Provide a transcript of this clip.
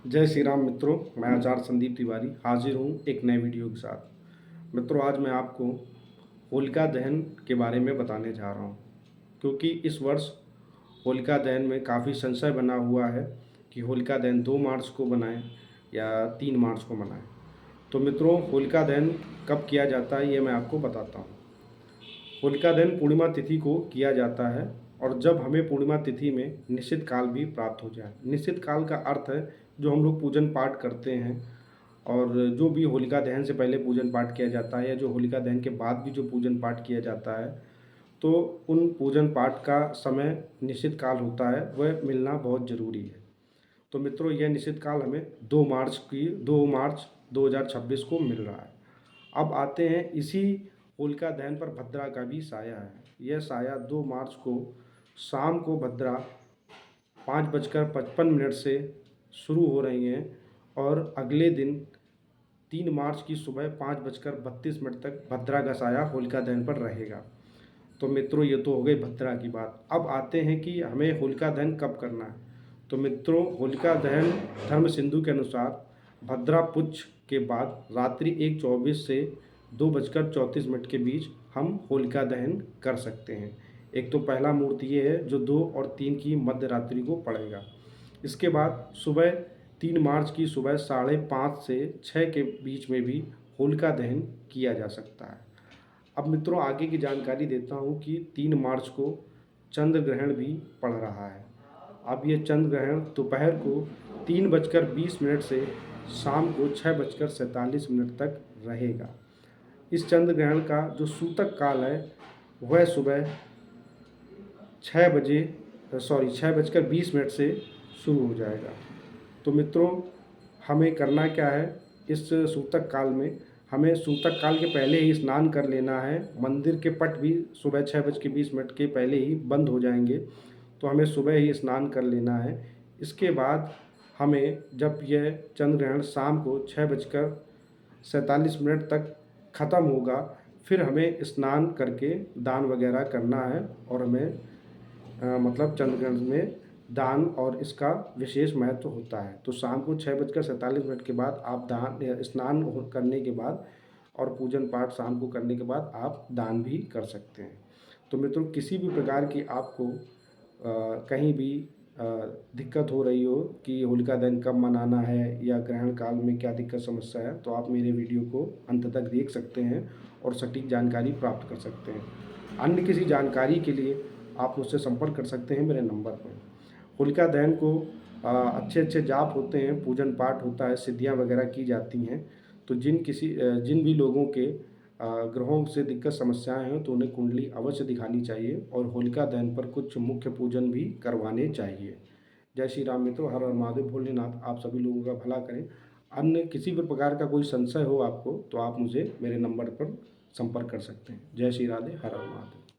जय श्री राम मित्रों। मैं आचार्य संदीप तिवारी हाजिर हूँ एक नए वीडियो के साथ। मित्रों, आज मैं आपको होलिका दहन के बारे में बताने जा रहा हूँ, क्योंकि इस वर्ष होलिका दहन में काफ़ी संशय बना हुआ है कि होलिका दहन 2 मार्च को मनाएं या 3 मार्च को मनाएं। तो मित्रों, होलिका दहन कब किया जाता है ये मैं आपको बताता हूँ। होलिका दहन पूर्णिमा तिथि को किया जाता है, और जब हमें पूर्णिमा तिथि में निश्चित काल भी प्राप्त हो जाए। निश्चित काल का अर्थ है जो हम लोग पूजन पाठ करते हैं, और जो भी होलिका दहन से पहले पूजन पाठ किया जाता है या जो होलिका दहन के बाद भी जो पूजन पाठ किया जाता है, तो उन पूजन पाठ का समय निश्चित काल होता है, वह मिलना बहुत ज़रूरी है। तो मित्रों, यह निश्चित काल हमें 2 मार्च 2026 को मिल रहा है। अब आते हैं इसी होलिका दहन पर भद्रा का भी साया है। यह साया 2 मार्च को शाम को भद्रा 5:55 से शुरू हो रही हैं, और अगले दिन 3 मार्च की सुबह 5:32 तक भद्रा का साया होलिका दहन पर रहेगा। तो मित्रों, ये तो हो गई भद्रा की बात। अब आते हैं कि हमें होलिका दहन कब करना है। तो मित्रों, होलिका दहन धर्म सिंधु के अनुसार भद्रा पुच्छ के बाद रात्रि 1:24 से 2:34 के बीच हम होलिका दहन कर सकते हैं। एक तो पहला मुहूर्त ये है जो 2 और 3 की मध्य रात्रि को पड़ेगा। इसके बाद सुबह 3 मार्च की सुबह 5:30 से 6 के बीच में भी होलिका दहन किया जा सकता है। अब मित्रों, आगे की जानकारी देता हूँ कि 3 मार्च को चंद्र ग्रहण भी पड़ रहा है। अब ये चंद्र ग्रहण दोपहर को 3:20 से शाम को 6:47 तक रहेगा। इस चंद्र ग्रहण का जो सूतक काल है वह सुबह 6:20 से शुरू हो जाएगा। तो मित्रों, हमें करना क्या है, इस सूतक काल में हमें सूतक काल के पहले ही स्नान कर लेना है। मंदिर के पट भी सुबह 6:20 के पहले ही बंद हो जाएंगे, तो हमें सुबह ही स्नान कर लेना है। इसके बाद हमें जब यह चंद्र ग्रहण शाम को 6:47 तक ख़त्म होगा, फिर हमें स्नान करके दान वगैरह करना है। और हमें मतलब चंद्र ग्रहण में दान और इसका विशेष महत्व होता है। तो शाम को 6:47 के बाद आप दान स्नान करने के बाद और पूजन पाठ शाम को करने के बाद आप दान भी कर सकते हैं। तो मित्रों, किसी भी प्रकार की आपको कहीं भी दिक्कत हो रही हो कि होलिका दहन कब मनाना है या ग्रहण काल में क्या दिक्कत समस्या है, तो आप मेरे वीडियो को अंत तक देख सकते हैं और सटीक जानकारी प्राप्त कर सकते हैं। अन्य किसी जानकारी के लिए आप मुझसे संपर्क कर सकते हैं मेरे नंबर पर। होलिका दहन को अच्छे अच्छे जाप होते हैं, पूजन पाठ होता है, सिद्धियां वगैरह की जाती हैं। तो जिन भी लोगों के ग्रहों से दिक्कत समस्याएं हैं, तो उन्हें कुंडली अवश्य दिखानी चाहिए, और होलिका दहन पर कुछ मुख्य पूजन भी करवाने चाहिए। जय श्री राम मित्रों। हर हर महादेव। भोलेनाथ आप सभी लोगों का भला करें। अन्य किसी भी प्रकार का कोई संशय हो आपको, तो आप मुझे मेरे नंबर पर संपर्क कर सकते हैं। जय श्री राधे। हर हर महादेव।